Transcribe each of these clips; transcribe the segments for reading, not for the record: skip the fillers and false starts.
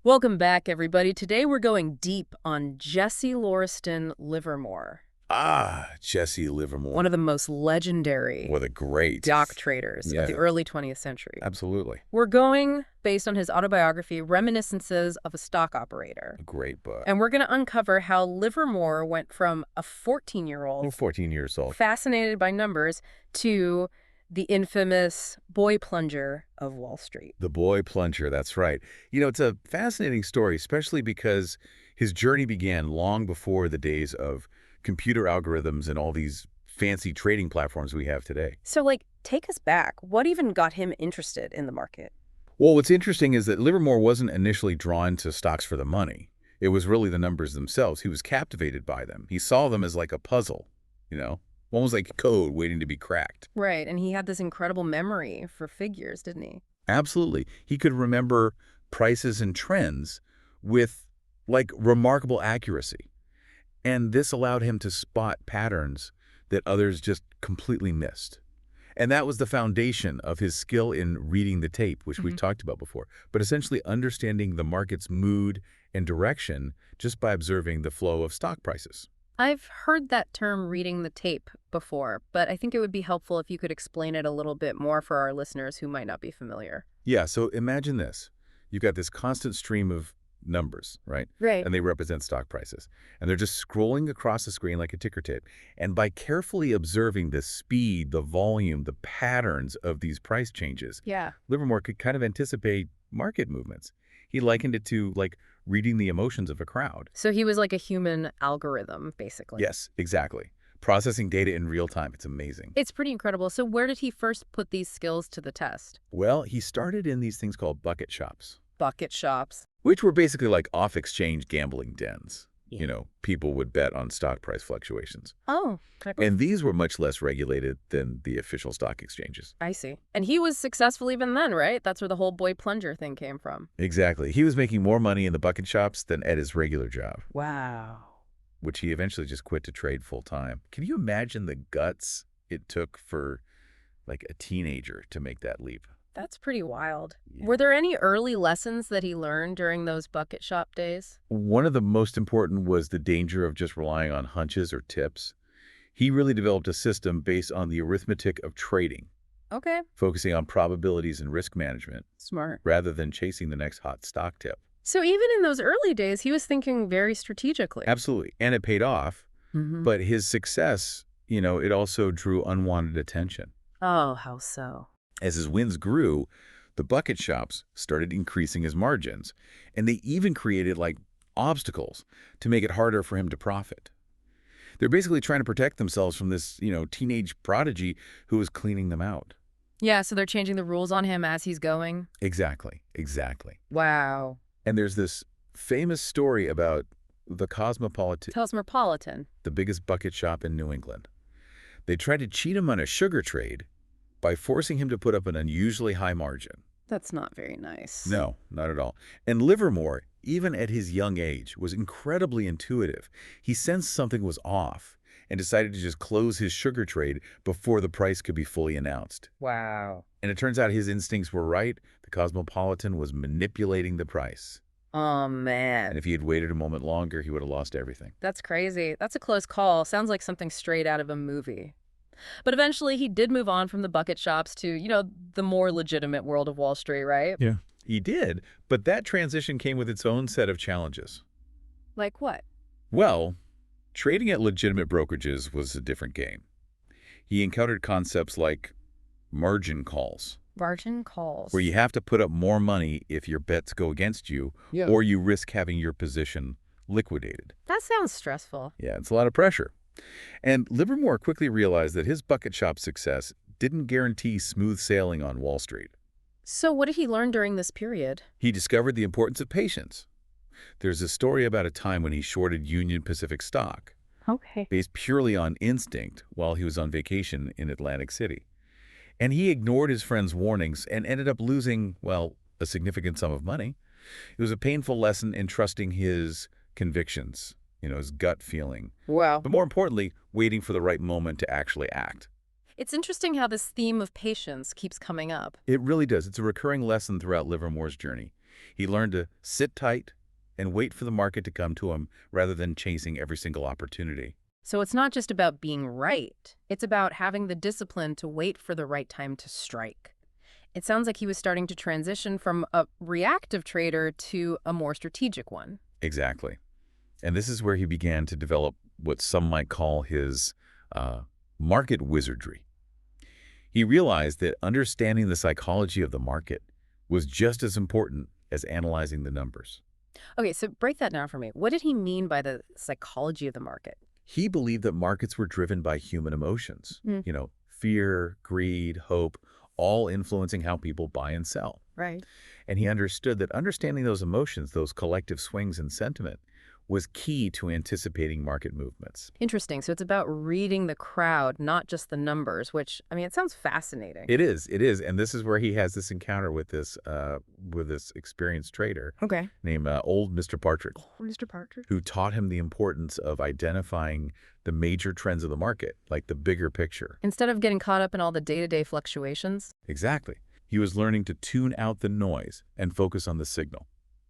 Welcome back, everybody. Today we're going deep on Jesse Lauriston Livermore, Ah, Jesse one Livermore. of the most legendary What a great. dock traders of the Yeah, early 20th century. absolutely. We're going based on his autobiography, Reminiscences of a Stock Operator. A great book. And we're going to uncover how Livermore went from a 14-year-old 14 years old. fascinated by numbers to the infamous boy plunger of Wall Street. The boy plunger, that's right. You know, it's a fascinating story, especially because his journey began long before the days of computer algorithms and all these fancy trading platforms we have today. So, take us back. What even got him interested in the market? Well, what's interesting is that Livermore wasn't initially drawn to stocks for the money. It was really the numbers themselves. He was captivated by them. He saw them as like a puzzle, you know, almost like code waiting to be cracked. Right, and he had this incredible memory for figures, didn't he? Absolutely. He could remember prices and trends with like remarkable accuracy. And this allowed him to spot patterns that others just completely missed. And that was the foundation of his skill in reading the tape, which we've talked about before, but essentially understanding the market's mood and direction just by observing the flow of stock prices. I've heard that term reading the tape before, but I think it would be helpful if you could explain it a little bit more for our listeners who might not be familiar. Yeah, so imagine this. You've got this constant stream of numbers, right? Right. And they represent stock prices. And they're just scrolling across the screen like a ticker tape. And by carefully observing the speed, the volume, the patterns of these price changes, Yeah. Livermore could kind of anticipate market movements. He likened it to like reading the emotions of a crowd. So he was like a human algorithm, basically. Yes, exactly. Processing data in real time. It's amazing. It's pretty incredible. So where did he first put these skills to the test? Well, he started in these things called bucket shops, Bucket shops. which were basically like off-exchange gambling dens. Yeah. You know, people would bet on stock price fluctuations. Oh, And these were much less regulated than the official stock exchanges. I see. And he was successful even then, right? That's where the whole boy plunger thing came from. Exactly. He was making more money in the bucket shops than at his regular job, Wow. which he eventually just quit to trade full-time. Can you imagine the guts it took for like a teenager to make that leap? That's pretty wild. Yeah. Were there any early lessons that he learned during those bucket shop days? One of the most important was the danger of just relying on hunches or tips. He really developed a system based on the arithmetic of trading, Okay. focusing on probabilities and risk management Smart. rather than chasing the next hot stock tip. So even in those early days, he was thinking very strategically. Absolutely. And it paid off. Mm-hmm. But his success, you know, it also drew unwanted attention. Oh, how so? As his wins grew, the bucket shops started increasing his margins, and they even created like obstacles to make it harder for him to profit. They're basically trying to protect themselves from this, you know, teenage prodigy who was cleaning them out. Yeah, so they're changing the rules on him as he's going? Exactly, exactly. Wow. And there's this famous story about the Cosmopolitan, Cosmopolitan. the biggest bucket shop in New England. They tried to cheat him on a sugar trade by forcing him to put up an unusually high margin. That's not very nice. No, not at all. And Livermore, even at his young age, was incredibly intuitive. He sensed something was off and decided to just close his sugar trade before the price could be fully announced. Wow. And it turns out his instincts were right. The Cosmopolitan was manipulating the price. Oh, And man. if he had waited a moment longer, he would have lost everything. That's crazy. That's a close call. Sounds like something straight out of a movie. But eventually he did move on from the bucket shops to, the more legitimate world of Wall Street, right? Yeah. He did, but that transition came with its own set of challenges. Like what? Well, trading at legitimate brokerages was a different game. He encountered concepts like margin calls, Margin calls. where you have to put up more money if your bets go against you, or you risk having your position liquidated. That sounds stressful. Yeah, it's a lot of pressure. And Livermore quickly realized that his bucket shop success didn't guarantee smooth sailing on Wall Street. So what did he learn during this period? He discovered the importance of patience. There's a story about a time when he shorted Union Pacific stock, Okay. based purely on instinct while he was on vacation in Atlantic City. And he ignored his friend's warnings and ended up losing, well, a significant sum of money. It was a painful lesson in trusting his convictions, his gut feeling. Wow. But more importantly, waiting for the right moment to actually act. It's interesting how this theme of patience keeps coming up. It really does. It's a recurring lesson throughout Livermore's journey. He learned to sit tight and wait for the market to come to him rather than chasing every single opportunity. So it's not just about being right. It's about having the discipline to wait for the right time to strike. It sounds like he was starting to transition from a reactive trader to a more strategic one. Exactly. And this is where he began to develop what some might call his market wizardry. He realized that understanding the psychology of the market was just as important as analyzing the numbers. Okay, so break that down for me. What did he mean by the psychology of the market? He believed that markets were driven by human emotions, Mm, fear, greed, hope, all influencing how people buy and sell. right. And he understood that understanding those emotions, those collective swings in sentiment, was key to anticipating market movements. Interesting. So it's about reading the crowd, not just the numbers, which, I mean, it sounds fascinating. It is, and this is where he has this encounter with this experienced trader Okay. named Old Mr. Partridge, Mr. Partridge. who taught him the importance of identifying the major trends of the market, like the bigger picture. Instead of getting caught up in all the day-to-day fluctuations. Exactly. He was learning to tune out the noise and focus on the signal.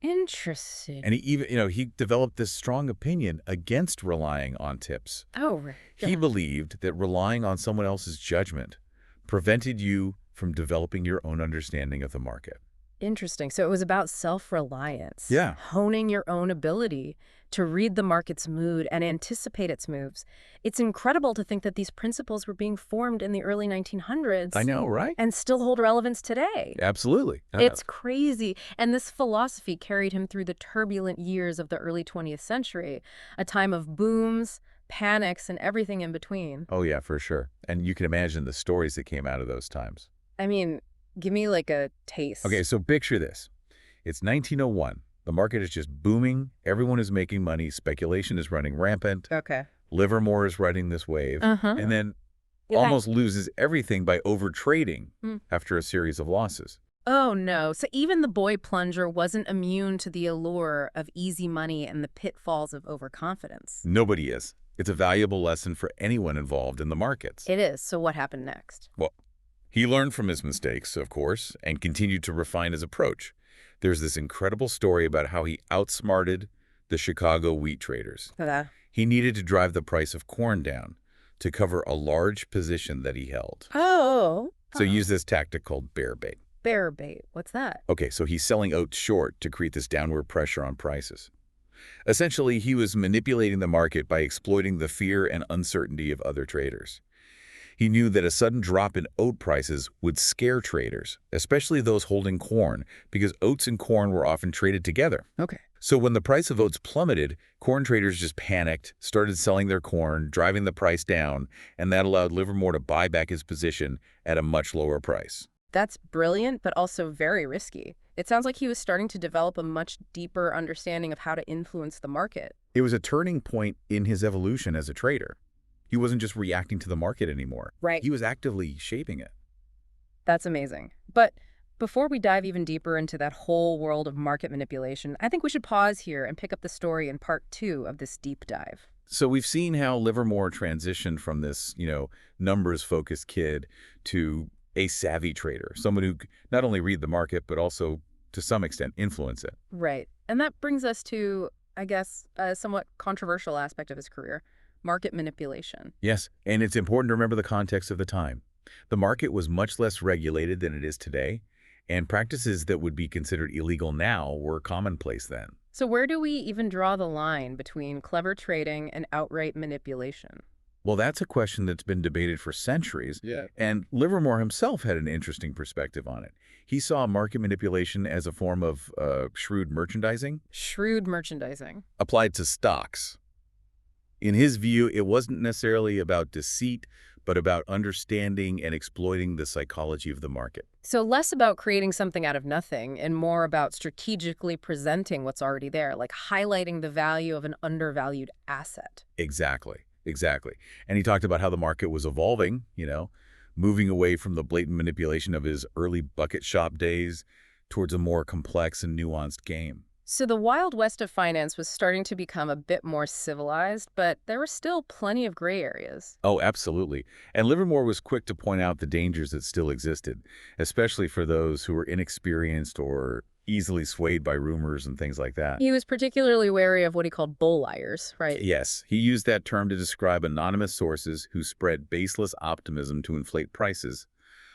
Interesting. And he even, he developed this strong opinion against relying on tips. Oh, right. He believed that relying on someone else's judgment prevented you from developing your own understanding of the market. Interesting. So it was about self-reliance. Yeah. Honing your own ability to read the market's mood and anticipate its moves. It's incredible to think that these principles were being formed in the early 1900s. I know, right? And still hold relevance today. Absolutely. It's crazy. And this philosophy carried him through the turbulent years of the early 20th century, a time of booms, panics, and everything in between. Oh, yeah, for sure. And you can imagine the stories that came out of those times. I mean, give me like a taste. Okay, so picture this. It's 1901. The market is just booming. Everyone is making money. Speculation is running rampant. Okay. Livermore is riding this wave. Uh-huh. And then Yeah. almost loses everything by overtrading Hmm. after a series of losses. Oh, no. So even the boy plunger wasn't immune to the allure of easy money and the pitfalls of overconfidence. Nobody is. It's a valuable lesson for anyone involved in the markets. It is. So what happened next? Well, he learned from his mistakes, of course, and continued to refine his approach. There's this incredible story about how he outsmarted the Chicago wheat traders. He needed to drive the price of corn down to cover a large position that he held. Oh. So he used this tactic called bear bait. Bear bait. What's that? Okay, so he's selling oats short to create this downward pressure on prices. Essentially, he was manipulating the market by exploiting the fear and uncertainty of other traders. He knew that a sudden drop in oat prices would scare traders, especially those holding corn, because oats and corn were often traded together. Okay. So when the price of oats plummeted, corn traders just panicked, started selling their corn, driving the price down, and that allowed Livermore to buy back his position at a much lower price. That's brilliant, but also very risky. It sounds like he was starting to develop a much deeper understanding of how to influence the market. It was a turning point in his evolution as a trader. He wasn't just reacting to the market anymore. Right. He was actively shaping it. That's amazing. But before we dive even deeper into that whole world of market manipulation, I think we should pause here and pick up the story in part 2 of this deep dive. So we've seen how Livermore transitioned from this, numbers-focused kid to a savvy trader, someone who not only read the market, but also, to some extent, influence it. Right. And that brings us to, I guess, a somewhat controversial aspect of his career, market manipulation. Yes, and it's important to remember the context of the time. The market was much less regulated than it is today, and practices that would be considered illegal now were commonplace then. So where do we even draw the line between clever trading and outright manipulation? Well, that's a question that's been debated for centuries, Yeah. and Livermore himself had an interesting perspective on it. He saw market manipulation as a form of shrewd merchandising Shrewd merchandising. applied to stocks. In his view, it wasn't necessarily about deceit, but about understanding and exploiting the psychology of the market. So less about creating something out of nothing and more about strategically presenting what's already there, like highlighting the value of an undervalued asset. Exactly. And he talked about how the market was evolving, moving away from the blatant manipulation of his early bucket shop days towards a more complex and nuanced game. So the Wild West of finance was starting to become a bit more civilized, but there were still plenty of gray areas. Oh, absolutely. And Livermore was quick to point out the dangers that still existed, especially for those who were inexperienced or easily swayed by rumors and things like that. He was particularly wary of what he called bull liars, right? Yes, he used that term to describe anonymous sources who spread baseless optimism to inflate prices,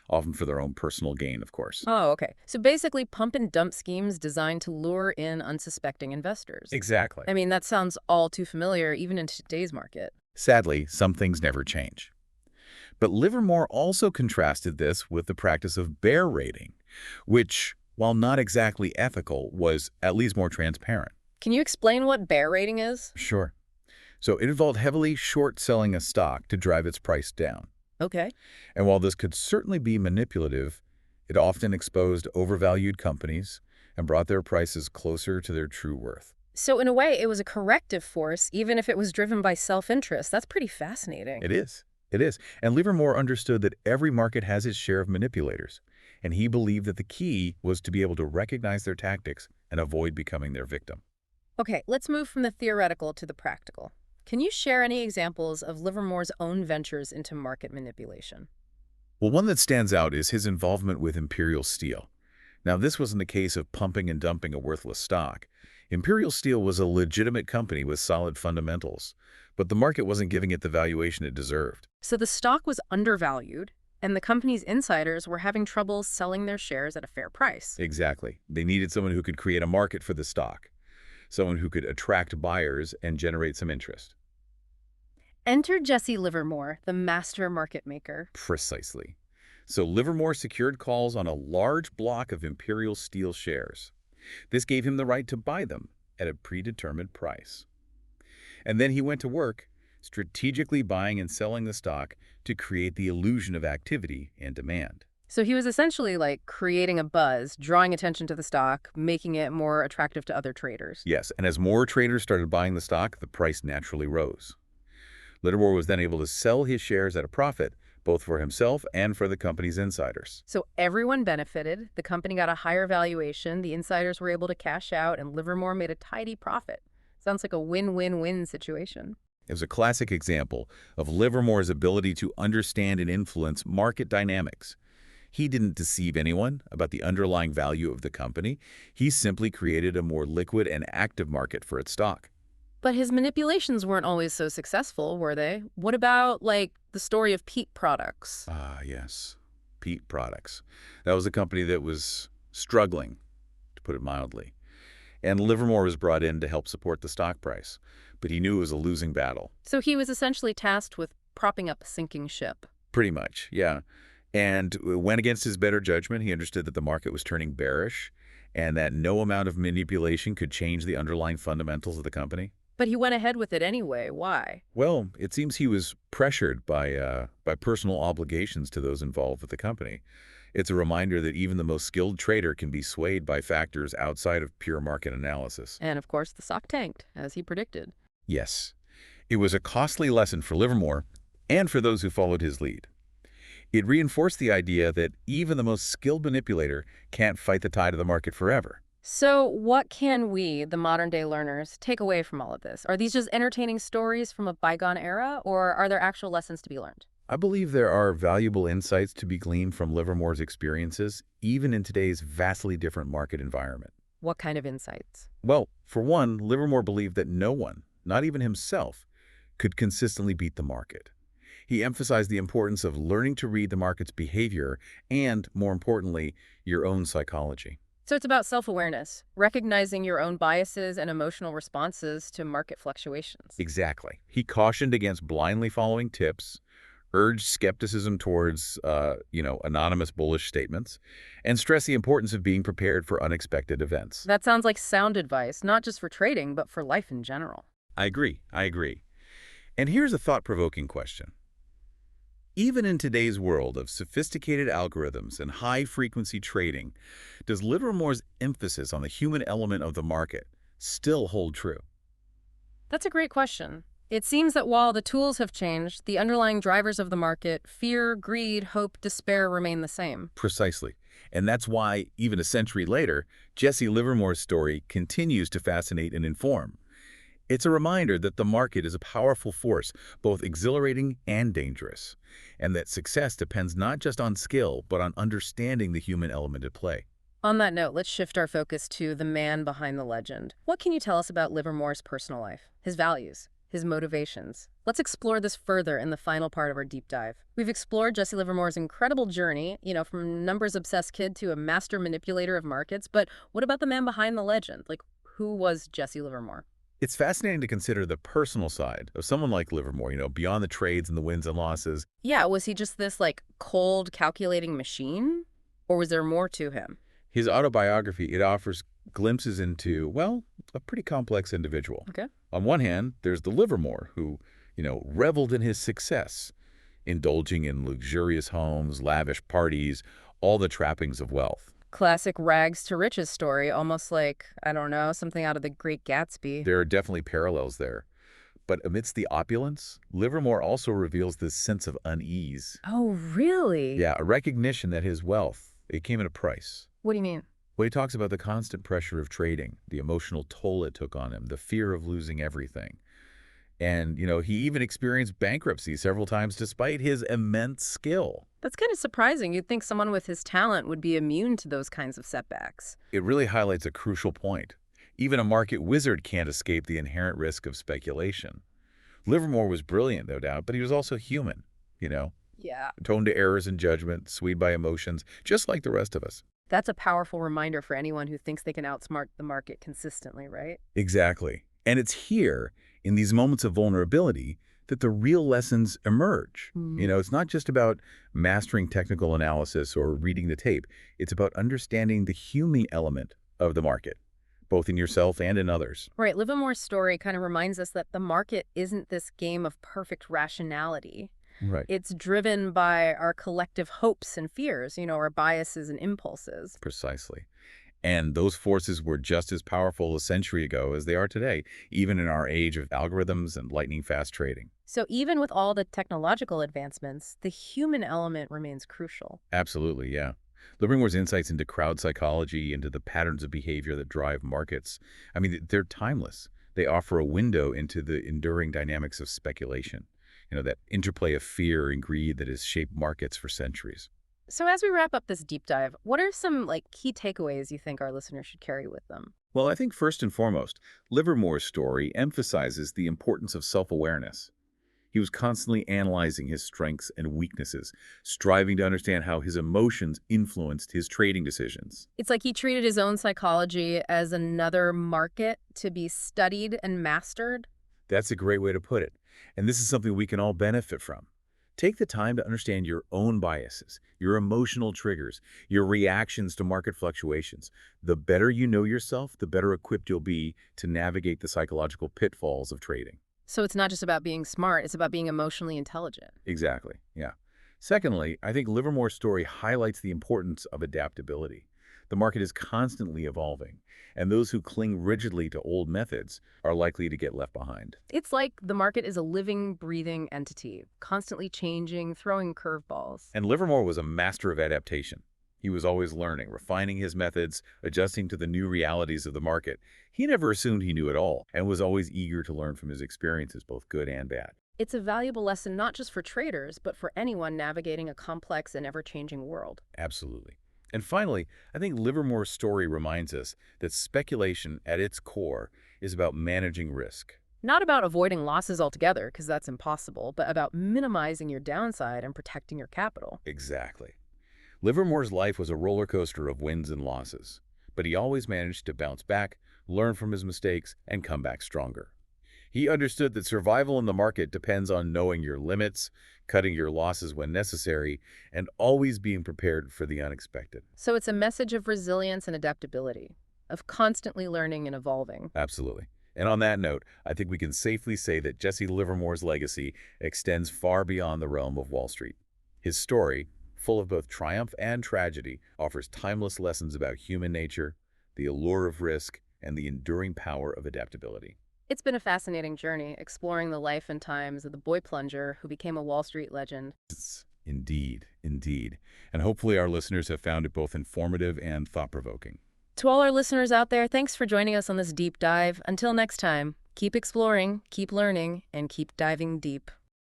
often for their own personal gain, of course. Oh, okay. So basically pump and dump schemes designed to lure in unsuspecting investors. Exactly. I mean, that sounds all too familiar even in today's market. Sadly, some things never change. But Livermore also contrasted this with the practice of bear rating, which, while not exactly ethical, was at least more transparent. Can you explain what bear rating is? Sure. So it involved heavily short-selling a stock to drive its price down. Okay. And while this could certainly be manipulative, it often exposed overvalued companies and brought their prices closer to their true worth. So in a way, it was a corrective force, even if it was driven by self-interest. That's pretty fascinating. It is. It is. And Livermore understood that every market has its share of manipulators, and he believed that the key was to be able to recognize their tactics and avoid becoming their victim. Okay, let's move from the theoretical to the practical. Can you share any examples of Livermore's own ventures into market manipulation? Well, one that stands out is his involvement with Imperial Steel. Now, this wasn't a case of pumping and dumping a worthless stock. Imperial Steel was a legitimate company with solid fundamentals, but the market wasn't giving it the valuation it deserved. So the stock was undervalued, and the company's insiders were having trouble selling their shares at a fair price. Exactly. They needed someone who could create a market for the stock, someone who could attract buyers and generate some interest. Enter Jesse Livermore, the master market maker. Precisely. So Livermore secured calls on a large block of Imperial Steel shares. This gave him the right to buy them at a predetermined price. And then he went to work, strategically buying and selling the stock to create the illusion of activity and demand. So he was essentially like creating a buzz, drawing attention to the stock, making it more attractive to other traders. Yes, and as more traders started buying the stock, the price naturally rose. Livermore was then able to sell his shares at a profit, both for himself and for the company's insiders. So everyone benefited, the company got a higher valuation, the insiders were able to cash out, and Livermore made a tidy profit. Sounds like a win-win-win situation. It was a classic example of Livermore's ability to understand and influence market dynamics. He didn't deceive anyone about the underlying value of the company. He simply created a more liquid and active market for its stock. But his manipulations weren't always so successful, were they? What about, like, the story of Peat Products? Ah, yes. Peat Products. That was a company that was struggling, to put it mildly. And Livermore was brought in to help support the stock price. But he knew it was a losing battle. So he was essentially tasked with propping up a sinking ship. Pretty much, yeah. And went against his better judgment. He understood that the market was turning bearish and that no amount of manipulation could change the underlying fundamentals of the company. But he went ahead with it anyway. Why? Well, it seems he was pressured by personal obligations to those involved with the company. It's a reminder that even the most skilled trader can be swayed by factors outside of pure market analysis. And of course, the stock tanked, as he predicted. Yes, it was a costly lesson for Livermore and for those who followed his lead. It reinforced the idea that even the most skilled manipulator can't fight the tide of the market forever. So what can we, the modern-day learners, take away from all of this? Are these just entertaining stories from a bygone era, or are there actual lessons to be learned? I believe there are valuable insights to be gleaned from Livermore's experiences, even in today's vastly different market environment. What kind of insights? Well, for one, Livermore believed that no one, not even himself, could consistently beat the market. He emphasized the importance of learning to read the market's behavior and, more importantly, your own psychology. So it's about self-awareness, recognizing your own biases and emotional responses to market fluctuations. Exactly. He cautioned against blindly following tips, urged skepticism towards, anonymous bullish statements, and stressed the importance of being prepared for unexpected events. That sounds like sound advice, not just for trading, but for life in general. I agree. And here's a thought-provoking question. Even in today's world of sophisticated algorithms and high-frequency trading, does Livermore's emphasis on the human element of the market still hold true? That's a great question. It seems that while the tools have changed, the underlying drivers of the market, fear, greed, hope, despair, remain the same. Precisely. And that's why, even a century later, Jesse Livermore's story continues to fascinate and inform. It's a reminder that the market is a powerful force, both exhilarating and dangerous, and that success depends not just on skill, but on understanding the human element at play. On that note, let's shift our focus to the man behind the legend. What can you tell us about Livermore's personal life, his values, his motivations? Let's explore this further in the final part of our deep dive. We've explored Jesse Livermore's incredible journey, from numbers-obsessed kid to a master manipulator of markets, but what about the man behind the legend? Like, who was Jesse Livermore? It's fascinating to consider the personal side of someone like Livermore, beyond the trades and the wins and losses. Yeah, was he just this, cold, calculating machine? Or was there more to him? His autobiography, it offers glimpses into, well, a pretty complex individual. Okay. On one hand, there's the Livermore who, reveled in his success, indulging in luxurious homes, lavish parties, all the trappings of wealth. Classic rags to riches story, almost like, I don't know, something out of The Great Gatsby. There are definitely parallels there. But amidst the opulence, Livermore also reveals this sense of unease. Oh, really? Yeah, a recognition that his wealth, it came at a price. What do you mean? Well, he talks about the constant pressure of trading, the emotional toll it took on him, the fear of losing everything. And, he even experienced bankruptcy several times despite his immense skill. That's kind of surprising. You'd think someone with his talent would be immune to those kinds of setbacks. It really highlights a crucial point. Even a market wizard can't escape the inherent risk of speculation. Livermore was brilliant, no doubt, but he was also human, Yeah. prone to errors in judgment, swayed by emotions, just like the rest of us. That's a powerful reminder for anyone who thinks they can outsmart the market consistently, right? Exactly. And it's here, in these moments of vulnerability, that the real lessons emerge. It's not just about mastering technical analysis or reading the tape. It's about understanding the human element of the market, both in yourself and in others. Right. Livermore's story kind of reminds us that the market isn't this game of perfect rationality. Right. It's driven by our collective hopes and fears, our biases and impulses. Precisely. And those forces were just as powerful a century ago as they are today, even in our age of algorithms and lightning-fast trading. So even with all the technological advancements, the human element remains crucial. Absolutely, yeah. Livermore's insights into crowd psychology, into the patterns of behavior that drive markets, they're timeless. They offer a window into the enduring dynamics of speculation, that interplay of fear and greed that has shaped markets for centuries. So as we wrap up this deep dive, what are some key takeaways you think our listeners should carry with them? Well, I think first and foremost, Livermore's story emphasizes the importance of self-awareness. He was constantly analyzing his strengths and weaknesses, striving to understand how his emotions influenced his trading decisions. It's like he treated his own psychology as another market to be studied and mastered. That's a great way to put it. And this is something we can all benefit from. Take the time to understand your own biases, your emotional triggers, your reactions to market fluctuations. The better you know yourself, the better equipped you'll be to navigate the psychological pitfalls of trading. So it's not just about being smart, it's about being emotionally intelligent. Exactly, yeah. Secondly, I think Livermore's story highlights the importance of adaptability. The market is constantly evolving, and those who cling rigidly to old methods are likely to get left behind. It's like the market is a living, breathing entity, constantly changing, throwing curveballs. And Livermore was a master of adaptation. He was always learning, refining his methods, adjusting to the new realities of the market. He never assumed he knew it all, and was always eager to learn from his experiences, both good and bad. It's a valuable lesson not just for traders, but for anyone navigating a complex and ever-changing world. Absolutely. And finally, I think Livermore's story reminds us that speculation at its core is about managing risk. Not about avoiding losses altogether, because that's impossible, but about minimizing your downside and protecting your capital. Exactly. Livermore's life was a roller coaster of wins and losses, but he always managed to bounce back, learn from his mistakes, and come back stronger. He understood that survival in the market depends on knowing your limits, cutting your losses when necessary, and always being prepared for the unexpected. So it's a message of resilience and adaptability, of constantly learning and evolving. Absolutely. And on that note, I think we can safely say that Jesse Livermore's legacy extends far beyond the realm of Wall Street. His story, full of both triumph and tragedy, offers timeless lessons about human nature, the allure of risk, and the enduring power of adaptability. It's been a fascinating journey, exploring the life and times of the boy plunger who became a Wall Street legend. Indeed, indeed. And hopefully our listeners have found it both informative and thought-provoking. To all our listeners out there, thanks for joining us on this deep dive. Until next time, keep exploring, keep learning, and keep diving deep.